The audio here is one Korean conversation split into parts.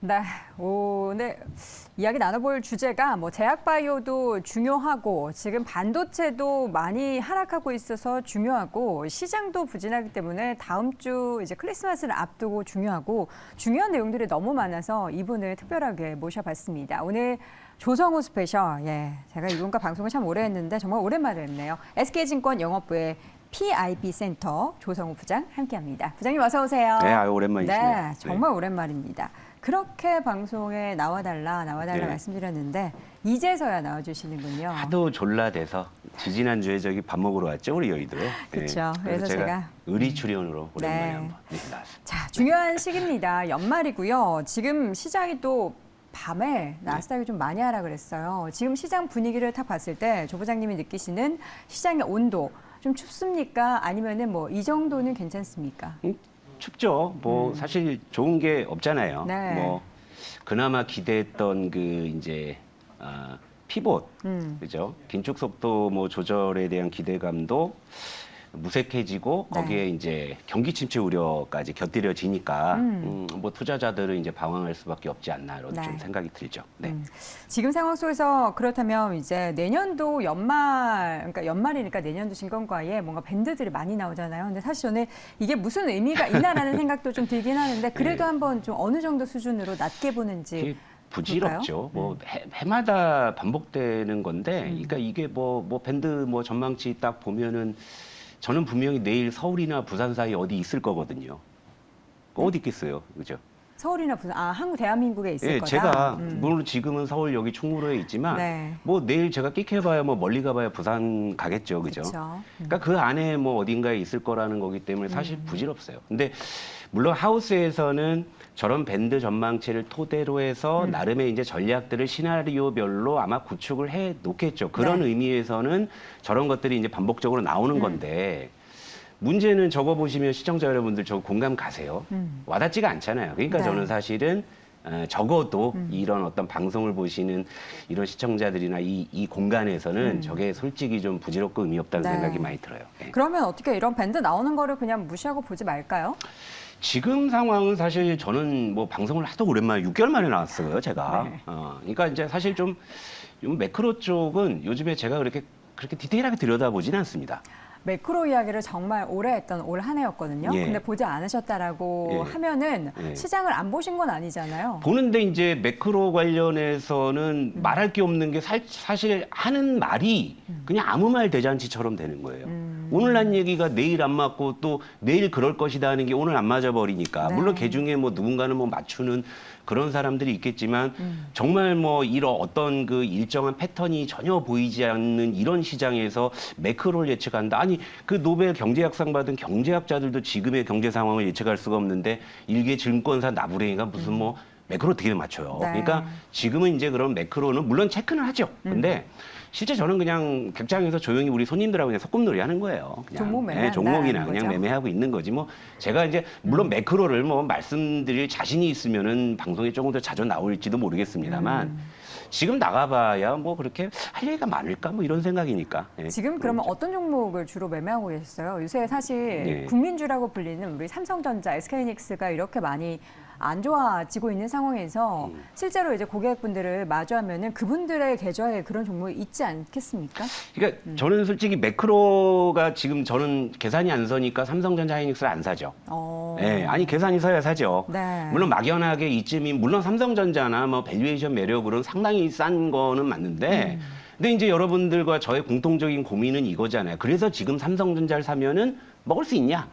네, 오늘 이야기 나눠볼 주제가 뭐 제약바이오도 중요하고 지금 반도체도 많이 하락하고 있어서 중요하고 시장도 부진하기 때문에 다음 주 이제 크리스마스를 앞두고 중요한 내용들이 너무 많아서 이분을 특별하게 모셔봤습니다. 오늘 조성우 스페셜, 제가 이분과 방송을 참 오래 했는데 정말 오랜만에 했네요. SK증권 영업부의 PIB 센터 조성우 부장 함께합니다. 부장님 어서 오세요. 네, 오랜만이시네요. 네, 정말 오랜만입니다. 그렇게 방송에 나와달라 말씀드렸는데 이제서야 나와주시는군요. 하도 졸라대서 지지난주에 저기 밥 먹으러 왔죠, 우리 여의도에. 그렇죠. 그래서 제가 의리 출연으로 오랜만에 네. 한번 나왔습니다. 자, 중요한 시기입니다. 연말이고요. 지금 시장이 또 밤에 나스닥이 좀 많이 하락을 했어요. 지금 시장 분위기를 딱 봤을 때 조 부장님이 느끼시는 시장의 온도 좀 춥습니까? 아니면은 뭐 이 정도는 괜찮습니까? 춥죠. 뭐 사실 좋은 게 없잖아요. 네. 뭐 그나마 기대했던 그 이제 피봇, 그죠? 긴축 속도 뭐 조절에 대한 기대감도 무색해지고 네. 거기에 이제 경기 침체 우려까지 곁들여지니까 뭐 투자자들은 이제 방황할 수밖에 없지 않나 이런 좀 생각이 들죠. 네. 지금 상황 속에서 그렇다면 이제 내년도 그러니까 연말이니까 내년도 증권가에 뭔가 밴드들이 많이 나오잖아요. 근데 사실 저는 이게 무슨 의미가 있나라는 생각도 좀 들긴 하는데 그래도 한번 좀 어느 정도 수준으로 낮게 보는지. 부질없죠. 뭐 해마다 반복되는 건데, 그러니까 이게 뭐 밴드 뭐 전망치 딱 보면은 저는 분명히 내일 서울이나 부산 사이 어디 있을 거거든요. 어디 있겠어요, 그죠? 서울이나 부산, 한국 대한민국에 있을 거다. 제가 물론 지금은 서울 여기 충무로에 있지만 뭐 내일 제가 끽해봐야 뭐 멀리 가봐야 부산 가겠죠, 그죠? 그러니까 그 안에 뭐 어딘가에 있을 거라는 거기 때문에 사실 부질없어요. 근데 물론 하우스에서는 저런 밴드 전망치를 토대로 해서 나름의 이제 전략들을 시나리오별로 아마 구축을 해 놓겠죠. 그런 의미에서는 저런 것들이 이제 반복적으로 나오는 건데 문제는 적어 보시면 시청자 여러분들 저 공감 가세요. 와닿지가 않잖아요. 그러니까 저는 사실은 적어도 이런 어떤 방송을 보시는 이런 시청자들이나 이 공간에서는 저게 솔직히 좀 부질없고 의미 없다는 생각이 많이 들어요. 그러면 어떻게 이런 밴드 나오는 거를 그냥 무시하고 보지 말까요? 지금 상황은 사실 저는 뭐 방송을 하도 오랜만에 6개월 만에 나왔어요, 제가. 그러니까 이제 사실 좀 매크로 쪽은 요즘에 제가 그렇게 디테일하게 들여다보지는 않습니다. 매크로 이야기를 정말 오래 했던 올 한 해였거든요. 근데 보지 않으셨다라고 하면은 시장을 안 보신 건 아니잖아요. 보는데 이제 매크로 관련해서는 말할 게 없는 게 사실 하는 말이 그냥 아무 말 대잔치처럼 되는 거예요. 오늘 한 얘기가 내일 안 맞고 또 내일 그럴 것이다 하는 게 오늘 안 맞아 버리니까 물론 그 중에 뭐 누군가는 뭐 맞추는 그런 사람들이 있겠지만 정말 뭐 이런 어떤 그 일정한 패턴이 전혀 보이지 않는 이런 시장에서 매크로를 예측한다. 아니 그 노벨 경제학상 받은 경제학자들도 지금의 경제 상황을 예측할 수가 없는데 일개 증권사 나부랭이가 무슨 뭐 매크로 어떻게 맞춰요. 그러니까 지금은 이제 그런 매크로는 물론 체크는 하죠. 근데 실제 저는 그냥 객장에서 조용히 우리 손님들하고 그냥 소꿉놀이 하는 거예요. 그냥 종목이나 그냥 매매하고 있는 거지. 뭐 제가 이제 물론 매크로를 뭐 말씀드릴 자신이 있으면은 방송에 조금 더 자주 나올지도 모르겠습니다만 지금 나가봐야 뭐 그렇게 할 얘기가 많을까 뭐 이런 생각이니까. 지금 그러면 어떤 종목을 주로 매매하고 계셨어요? 요새 사실 국민주라고 불리는 우리 삼성전자, SK하이닉스가 이렇게 많이 안 좋아지고 있는 상황에서 실제로 이제 고객분들을 마주하면은 그분들의 계좌에 그런 종목이 있지 않겠습니까? 그러니까 저는 솔직히 매크로가 지금 저는 계산이 안 서니까 삼성전자 하이닉스를 안 사죠. 아니 계산이 서야 사죠. 물론 막연하게 이쯤이 물론 삼성전자나 뭐 밸류에이션 매력으로는 상당히 싼 거는 맞는데 근데 이제 여러분들과 저의 공통적인 고민은 이거잖아요. 그래서 지금 삼성전자를 사면은 먹을 수 있냐?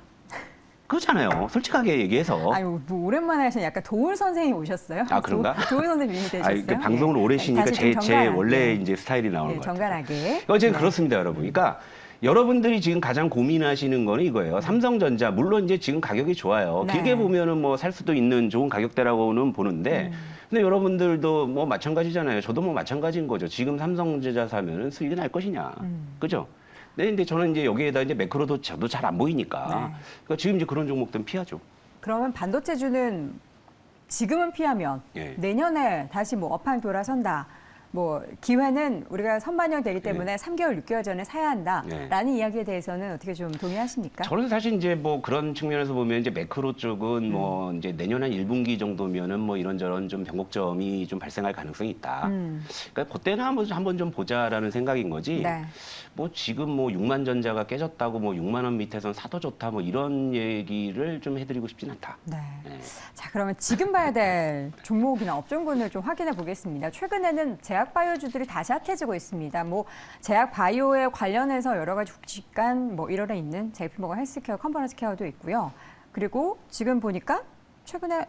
그렇잖아요. 솔직하게 얘기해서. 아유, 뭐 오랜만에 하시는 약간 도울 선생님 오셨어요? 그런가? 도울 선생님이 되셨어요? 그 방송을 오래 쉬니까 제 원래 이제 스타일이 나오는 거예요. 정갈하게. 어쨌든 그렇습니다, 여러분. 그러니까 여러분들이 지금 가장 고민하시는 거는 이거예요. 삼성전자 물론 이제 지금 가격이 좋아요. 길게 보면은 뭐 살 수도 있는 좋은 가격대라고는 보는데 근데 여러분들도 뭐 마찬가지잖아요. 저도 뭐 마찬가지인 거죠. 지금 삼성전자 사면은 수익이 날 것이냐. 그죠? 네, 근데 저는 이제 여기에다 이제 매크로도 저도 잘 안 보이니까. 그러니까 지금 이제 그런 종목들은 피하죠. 그러면 반도체주는 지금은 피하면 내년에 다시 뭐 업황 돌아선다. 뭐 기회는 우리가 선반영 되기 때문에 3개월, 6개월 전에 사야 한다라는 이야기에 대해서는 어떻게 좀 동의하십니까? 저는 사실 이제 뭐 그런 측면에서 보면 이제 매크로 쪽은 뭐 이제 내년 한 1분기 정도면은 뭐 이런저런 좀 변곡점이 좀 발생할 가능성이 있다. 그러니까 그때는 한번 좀 보자라는 생각인 거지. 네. 뭐 지금 뭐 6만 전자가 깨졌다고 뭐 6만 원 밑에선 사도 좋다 뭐 이런 얘기를 좀 해드리고 싶진 않다. 네. 네. 자, 그러면 지금 봐야 될 종목이나 업종군을 좀 확인해 보겠습니다. 최근에는 제약바이오주들이 다시 핫해지고 있습니다. 뭐 제약바이오에 관련해서 여러 가지 국직간 뭐 1월에 있는 JP모건 헬스케어, 컨버런스 케어도 있고요. 그리고 지금 보니까 최근에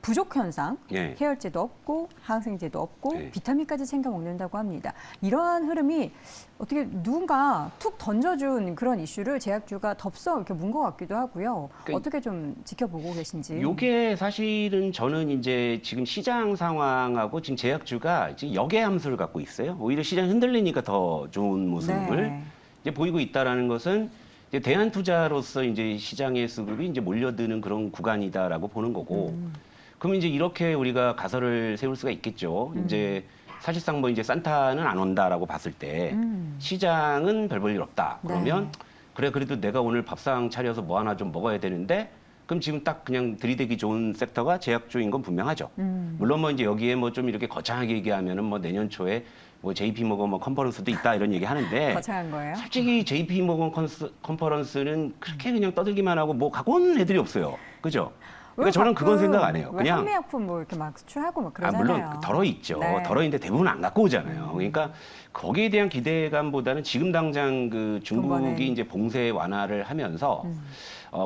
부족 현상, 예. 해열제도 없고 항생제도 없고 예. 비타민까지 챙겨 먹는다고 합니다. 이러한 흐름이 어떻게 누군가 툭 던져준 그런 이슈를 제약주가 덥석 이렇게 문 것 같기도 하고요. 그러니까 어떻게 좀 지켜보고 계신지. 요게 사실은 저는 이제 지금 시장 상황하고 지금 제약주가 지금 역의 함수를 갖고 있어요. 오히려 시장이 흔들리니까 더 좋은 모습을 네. 이제 보이고 있다라는 것은 이제 대한투자로서 이제 시장의 수급이 이제 몰려드는 그런 구간이다라고 보는 거고. 그러면 이제 이렇게 우리가 가설을 세울 수가 있겠죠. 이제 사실상 뭐 이제 산타는 안 온다라고 봤을 때 시장은 별 볼 일 없다. 그러면 네. 그래 그래도 내가 오늘 밥상 차려서 뭐 하나 좀 먹어야 되는데 그럼 지금 딱 그냥 들이대기 좋은 섹터가 제약주인 건 분명하죠. 물론 뭐 이제 여기에 뭐 좀 이렇게 거창하게 얘기하면은 뭐 내년 초에 뭐 JP모건 뭐 컨퍼런스도 있다 이런 얘기 하는데 거창한 거예요? 솔직히 JP모건 컨퍼런스는 그렇게 그냥 떠들기만 하고 뭐 갖고 오는 애들이 없어요. 그죠? 그러니까 저는 그건 생각 안 해요. 왜 그냥 한미약품 뭐 이렇게 막 수출하고 막 아, 그러잖아요. 물론 덜어 있죠. 네. 덜어 있는데 대부분 안 갖고 오잖아요. 그러니까 거기에 대한 기대감보다는 지금 당장 그 중국이 돈버는. 이제 봉쇄 완화를 하면서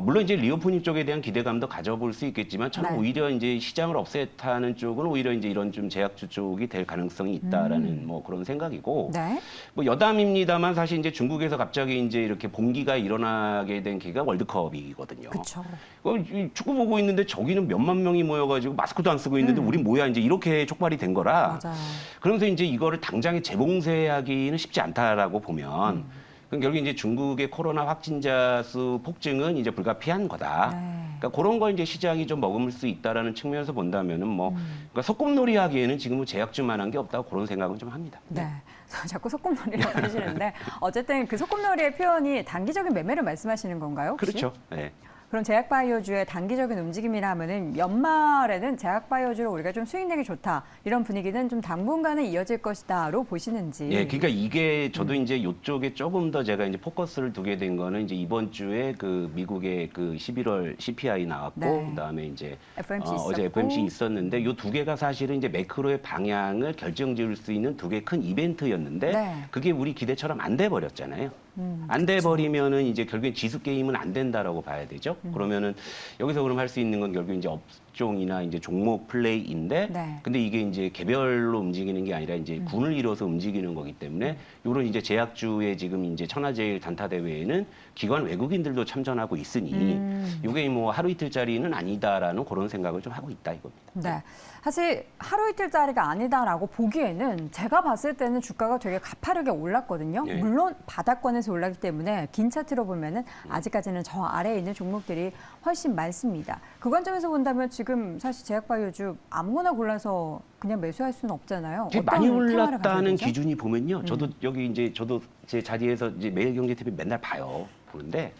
물론 이제 리오프닝 쪽에 대한 기대감도 가져볼 수 있겠지만 저는 네. 오히려 이제 시장을 없앴다는 쪽은 오히려 이제 이런 좀 제약주 쪽이 될 가능성이 있다라는 뭐 그런 생각이고 네. 뭐 여담입니다만 사실 이제 중국에서 갑자기 이제 이렇게 봉기가 일어나게 된 계기가 월드컵이거든요. 그렇죠. 이 축구 보고 있는데 저기는 몇만 명이 모여가지고 마스크도 안 쓰고 있는데 우린 뭐야 이제 이렇게 촉발이 된 거라. 맞아요. 그러면서 이제 이거를 당장에 재봉쇄하기는 쉽지 않다라고 보면 그럼 결국 이제 중국의 코로나 확진자 수 폭증은 이제 불가피한 거다. 네. 그러니까 그런 걸 이제 시장이 좀 머금을 수 있다라는 측면에서 본다면은 뭐 그러니까 소꿉놀이하기에는 지금은 제약주만한 게 없다고 그런 생각은 좀 합니다. 네. 자꾸 소꿉놀이라고 하시는데 어쨌든 그 소꿉놀이의 표현이 단기적인 매매를 말씀하시는 건가요? 혹시? 그렇죠. 네. 그럼 제약바이오주의 단기적인 움직임이라 하면은 연말에는 제약바이오주로 우리가 좀 수익 내기 좋다 이런 분위기는 좀 당분간은 이어질 것이다로 보시는지. 예, 그러니까 이게 저도 이제 이쪽에 조금 더 제가 이제 포커스를 두게 된 거는 이제 이번 주에 그 미국의 그 11월 CPI 나왔고 네. 그다음에 이제 FOMC 어제 있었고. FOMC 있었는데 요 두 개가 사실은 이제 매크로의 방향을 결정지을 수 있는 두 개 큰 이벤트였는데 네. 그게 우리 기대처럼 안 돼 버렸잖아요. 안 돼 버리면은 이제 결국엔 지수 게임은 안 된다라고 봐야 되죠. 그러면은 여기서 그럼 할 수 있는 건 결국 이제 업종이나 이제 종목 플레이인데 네. 근데 이게 이제 개별로 움직이는 게 아니라 이제 군을 이뤄서 움직이는 거기 때문에 요런 이제 제약주의 지금 이제 천하제일 단타 대회에는 기관 외국인들도 참전하고 있으니 요게 뭐 하루 이틀짜리는 아니다라는 그런 생각을 좀 하고 있다 이겁니다. 네. 사실 하루 이틀짜리가 아니다라고 보기에는 제가 봤을 때는 주가가 되게 가파르게 올랐거든요. 예. 물론 바닥권에서 올랐기 때문에 긴 차트로 보면은 아직까지는 저 아래에 있는 종목들이 훨씬 많습니다. 그 관점에서 본다면 지금 사실 제약바이오주 아무거나 골라서 그냥 매수할 수는 없잖아요. 지금 어떤 많이 테마를 가져야 올랐다는 되죠? 기준이 보면요. 저도 여기 이제 저도 제 자리에서 이제 매일경제TV 맨날 봐요. 보는데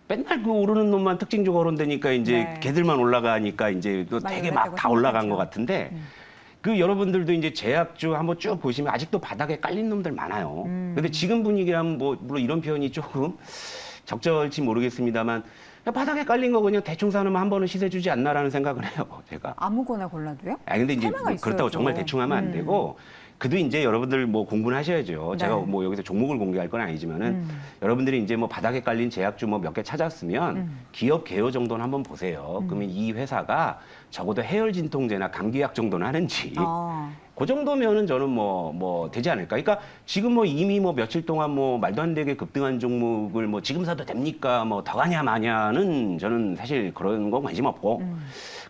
맨날 그 오르는 놈만 특징적 거론되니까 이제 네. 걔들만 올라가니까 이제 또 많이 되게 막 올랐다고 다 올라간 생각하죠. 것 같은데 그 여러분들도 이제 제약주 한번 쭉 보시면 아직도 바닥에 깔린 놈들 많아요. 근데 지금 분위기라면 뭐 물론 이런 표현이 조금 적절할지 모르겠습니다만 그냥 바닥에 깔린 거 그냥 대충 사놓으면 한 번은 시세 주지 않나라는 생각을 해요. 제가. 아무거나 골라도요? 아 근데 이제 테마가 뭐 그렇다고 있어야죠. 정말 대충 하면 안 되고 그도 이제 여러분들 뭐 공부는 하셔야죠. 네. 제가 뭐 여기서 종목을 공개할 건 아니지만은 여러분들이 이제 뭐 바닥에 깔린 제약주 뭐 몇 개 찾았으면 기업 개요 정도는 한번 보세요. 그러면 이 회사가 적어도 해열 진통제나 감기약 정도는 하는지 그 정도면은 저는 뭐 되지 않을까. 그러니까 지금 뭐 이미 뭐 며칠 동안 뭐 말도 안 되게 급등한 종목을 뭐 지금 사도 됩니까? 뭐 더 가냐 마냐는 저는 사실 그런 거 관심 없고.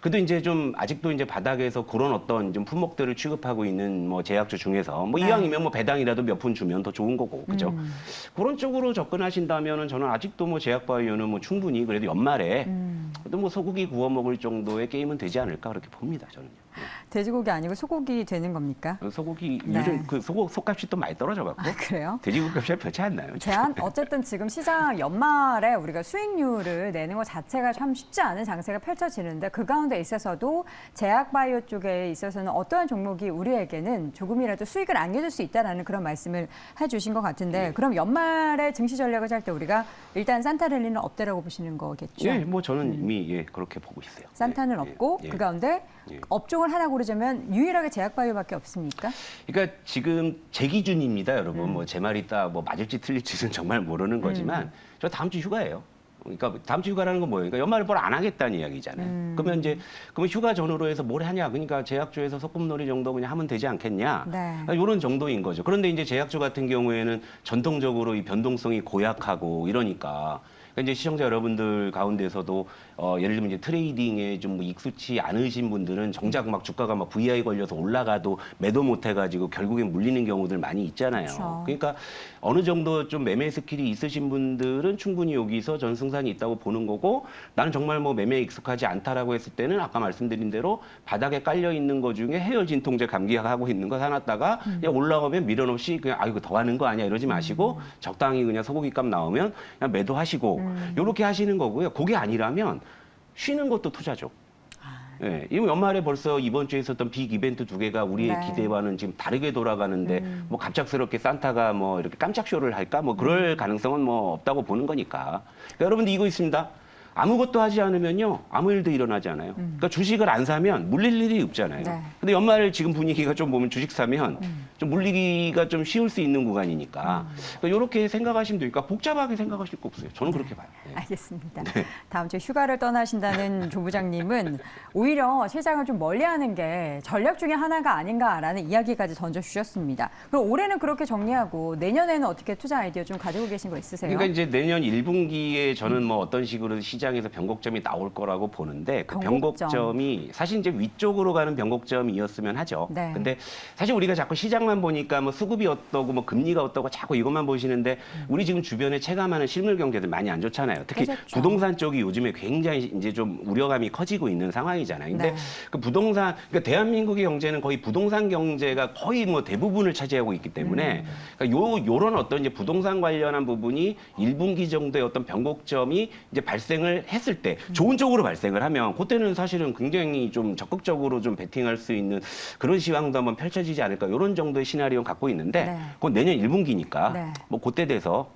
그래도 이제 좀 아직도 이제 바닥에서 그런 어떤 좀 품목들을 취급하고 있는 뭐 제약주 중에서 뭐 네. 이왕이면 뭐 배당이라도 몇 푼 주면 더 좋은 거고. 그죠? 그런 쪽으로 접근하신다면은 저는 아직도 뭐 제약바이오는 뭐 충분히 그래도 연말에 또 뭐 소고기 구워 먹을 정도의 게임은 되지 되지 않을까 그렇게 봅니다, 저는요. 돼지고기 아니고 소고기 되는 겁니까? 소고기 네. 요즘 그 속값이 또 많이 떨어져갖고 아, 그래요? 돼지고기 값이 별치 않나요? 어쨌든 지금 시장 연말에 우리가 수익률을 내는 것 자체가 참 쉽지 않은 장세가 펼쳐지는데 그 가운데 있어서도 제약바이오 쪽에 있어서는 어떠한 종목이 우리에게는 조금이라도 수익을 안겨줄 수 있다라는 그런 말씀을 해주신 것 같은데 그럼 연말에 증시 전략을 짤 때 우리가 일단 산타랠리는 없대라고 보시는 거겠죠? 예, 뭐 저는 이미 그렇게 보고 있어요. 산타는 예, 없고 예, 그 예. 가운데 예. 업종을 하나 고르자면 유일하게 제약바이오밖에 없습니까? 그러니까 지금 제 기준입니다, 여러분. 뭐 제 말이 딱 뭐 맞을지 틀릴지는 정말 모르는 거지만 저 다음 주 휴가예요. 그러니까 다음 주 휴가라는 건 뭐예요? 그러니까 연말에 뭘 안 하겠다는 이야기잖아요. 그러면 휴가 전후로 해서 뭘 하냐? 그러니까 제약주에서 소꿉놀이 정도 그냥 하면 되지 않겠냐? 네. 이런 정도인 거죠. 그런데 이제 제약주 같은 경우에는 전통적으로 이 변동성이 고약하고 이러니까. 그러니까 이제 시청자 여러분들 가운데서도 예를 들면 이제 트레이딩에 좀 뭐 익숙치 않으신 분들은 정작 막 주가가 막 VI 걸려서 올라가도 매도 못 해가지고 결국엔 물리는 경우들 많이 있잖아요. 그렇죠. 그러니까 어느 정도 좀 매매 스킬이 있으신 분들은 충분히 여기서 전승산이 있다고 보는 거고 나는 정말 뭐 매매에 익숙하지 않다라고 했을 때는 아까 말씀드린 대로 바닥에 깔려 있는 거 중에 해열 진통제 감기약하고 있는 거 사놨다가 그냥 올라가면 미련 없이 그냥 이거 더 하는 거 아니야 이러지 마시고 적당히 그냥 소고기값 나오면 그냥 매도하시고 요렇게 하시는 거고요. 그게 아니라면 쉬는 것도 투자죠. 예, 이 연말에 벌써 이번 주에 있었던 빅 이벤트 2개가 우리의 네. 기대와는 지금 다르게 돌아가는데 뭐 갑작스럽게 산타가 뭐 이렇게 깜짝 쇼를 할까 뭐 그럴 가능성은 뭐 없다고 보는 거니까. 그러니까 여러분들 이거 있습니다. 아무것도 하지 않으면요 아무 일도 일어나지 않아요. 그러니까 주식을 안 사면 물릴 일이 없잖아요. 네. 근데 연말 지금 분위기가 좀 보면 주식 사면 좀 물리기가 좀 쉬울 수 있는 구간이니까 그러니까 이렇게 생각하시면 되니까 복잡하게 생각하실 거 없어요. 저는 그렇게 봐요. 네. 알겠습니다. 다음 주에 휴가를 떠나신다는 조 부장님은 오히려 시장을 좀 멀리하는 게 전략 중에 하나가 아닌가라는 이야기까지 던져주셨습니다. 그럼 올해는 그렇게 정리하고 내년에는 어떻게 투자 아이디어 좀 가지고 계신 거 있으세요? 그러니까 이제 내년 1분기에 저는 뭐 어떤 식으로 시장에서 변곡점이 나올 거라고 보는데 그 변곡점. 변곡점이 사실 이제 위쪽으로 가는 변곡점이었으면 하죠. 네. 근데 사실 우리가 자꾸 시장만 보니까 뭐 수급이 어떠고 뭐 금리가 어떠고 자꾸 이것만 보시는데 우리 지금 주변에 체감하는 실물 경제들 많이 안 좋잖아요. 특히 그렇죠. 부동산 쪽이 요즘에 굉장히 이제 좀 우려감이 커지고 있는 상황이잖아요. 근데 네. 그 부동산 그러니까 대한민국의 경제는 거의 부동산 경제가 거의 뭐 대부분을 차지하고 있기 때문에 그러니까 요런 어떤 이제 부동산 관련한 부분이 1분기 정도의 어떤 변곡점이 이제 발생을 했을 때 좋은 쪽으로 발생을 하면 그때는 사실은 굉장히 좀 적극적으로 좀 베팅할 수 있는 그런 시황도 한번 펼쳐지지 않을까 이런 정도의 시나리오 갖고 있는데 네. 그건 내년 1분기니까 네. 뭐 그때 돼서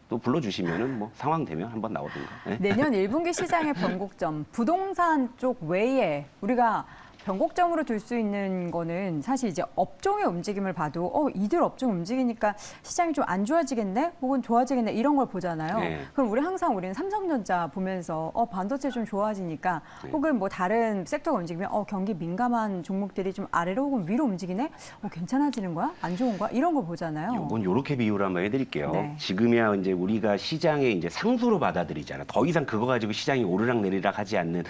또 불러주시면은 뭐 상황 되면 한번 나오든가. 네. 내년 1분기 시장의 변곡점, 부동산 쪽 외에 우리가 변곡점으로 둘 수 있는 거는 사실 이제 업종의 움직임을 봐도 이들 업종 움직이니까 시장이 좀 안 좋아지겠네? 혹은 좋아지겠네? 이런 걸 보잖아요. 네. 그럼 우리는 삼성전자 보면서 반도체 좀 좋아지니까 혹은 뭐 다른 섹터가 움직이면 경기 민감한 종목들이 좀 아래로 혹은 위로 움직이네? 괜찮아지는 거야? 안 좋은 거야? 이런 걸 보잖아요. 요건 요렇게 비유를 한번 해드릴게요. 네. 지금이야 이제 우리가 시장에 이제 상수로 받아들이잖아. 더 이상 그거 가지고 시장이 오르락 내리락 하지 않는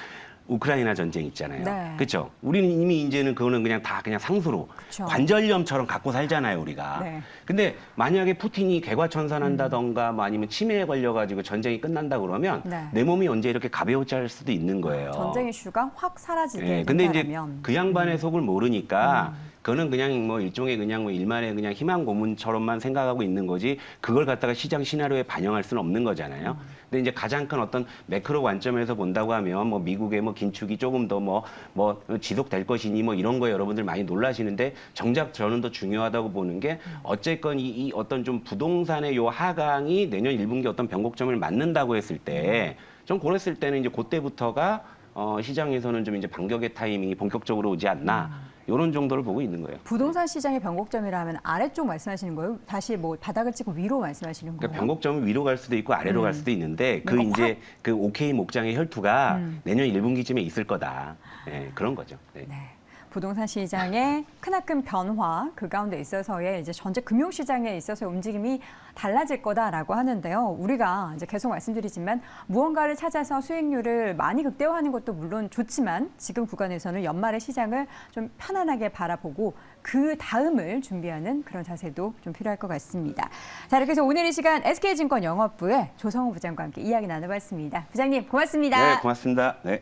우크라이나 전쟁 있잖아요. 네. 그렇죠? 우리는 이미 이제는 그거는 그냥 다 그냥 상수로 그쵸. 관절염처럼 갖고 살잖아요, 우리가. 네. 근데 만약에 푸틴이 개과천선한다던가 뭐 아니면 치매에 걸려가지고 전쟁이 끝난다 그러면 네. 내 몸이 언제 이렇게 가벼워질 수도 있는 거예요. 전쟁 이슈가 확 사라지게 예, 근데 이제 된다면 그 양반의 속을 모르니까 그거는 그냥 뭐 일종의 그냥 뭐 일만의 그냥 희망 고문처럼만 생각하고 있는 거지 그걸 갖다가 시장 시나리오에 반영할 수는 없는 거잖아요. 근데 이제 가장 큰 어떤 매크로 관점에서 본다고 하면 뭐 미국의 뭐 긴축이 조금 더 뭐 지속될 것이니 뭐 이런 거에 여러분들 많이 놀라시는데 정작 저는 더 중요하다고 보는 게 어쨌건 이 어떤 좀 부동산의 요 하강이 내년 1분기 어떤 변곡점을 맞는다고 했을 때 좀 그랬을 때는 이제 그때부터가 시장에서는 좀 이제 반격의 타이밍이 본격적으로 오지 않나 이런 정도를 보고 있는 거예요. 부동산 시장의 변곡점이라 하면 아래쪽 말씀하시는 거예요? 다시 뭐 바닥을 찍고 위로 말씀하시는 거예요? 그러니까 변곡점은 위로 갈 수도 있고 아래로 갈 수도 있는데 그 뭔가 이제 그 OK 목장의 혈투가 내년 1분기쯤에 있을 거다. 네, 그런 거죠. 네. 네. 부동산 시장의 크나큰 변화 그 가운데 있어서의 이제 전체 금융 시장에 있어서의 움직임이 달라질 거다라고 하는데요. 우리가 이제 계속 말씀드리지만 무언가를 찾아서 수익률을 많이 극대화하는 것도 물론 좋지만 지금 구간에서는 연말의 시장을 좀 편안하게 바라보고 그 다음을 준비하는 그런 자세도 좀 필요할 것 같습니다. 자, 이렇게 해서 오늘 이 시간 SK증권 영업부의 조성우 부장과 함께 이야기 나눠봤습니다. 부장님 고맙습니다. 네, 고맙습니다. 네.